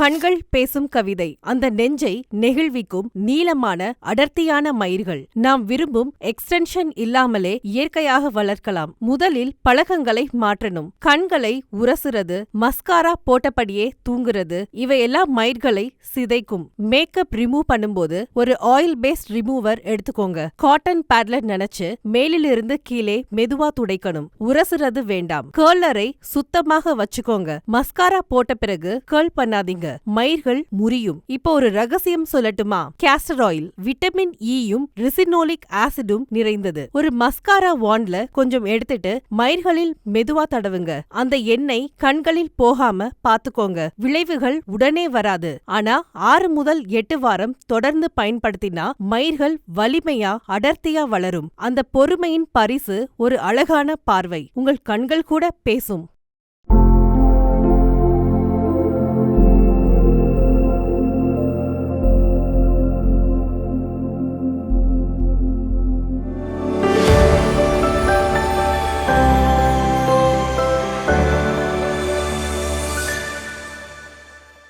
கண்கள் பேசும் கவிதை. அந்த நெஞ்சை நெகிழ்விக்கும் நீளமான அடர்த்தியான மயிர்கள் நாம் விரும்பும் எக்ஸ்டென்ஷன் இல்லாமலே இயற்கையாக வளர்க்கலாம். முதலில் பழக்கங்களை மாற்றணும். கண்களை உரசுறது, மஸ்காரா போட்டபடியே தூங்குறது, இவையெல்லாம் மயிர்களை சிதைக்கும். மேக்கப் ரிமூவ் பண்ணும்போது ஒரு ஆயில் பேஸ்ட் ரிமூவர் எடுத்துக்கோங்க. காட்டன் பேட்ல நினைச்சு மேலிலிருந்து கீழே மெதுவா துடைக்கணும். உரசுறது வேண்டாம். கர்லரை சுத்தமாக வச்சுக்கோங்க. மஸ்காரா போட்ட பிறகு கர்ல் பண்ணாதீங்க, மயிர்கள் முறியும். இப்போ ஒரு ரகசியம் சொல்லட்டுமா? கேஸ்டர் ஆயில் விட்டமின் ஈயும் ரிசினோலிக் ஆசிடும் நிறைந்தது. ஒரு மஸ்காரா வாண்ட்ல கொஞ்சம் எடுத்துட்டு மயிர்களில் மெதுவா தடவுங்க. அந்த எண்ணெய் கண்களில் போகாம பாத்துக்கோங்க. விளைவுகள் உடனே வராது, ஆனா 6 முதல் 8 வாரம் தொடர்ந்து பயன்படுத்தினா மயிர்கள் வலிமையா அடர்த்தியா வளரும். அந்த பொறுமையின் பரிசு ஒரு அழகான பார்வை. உங்கள் கண்கள் கூட பேசும்.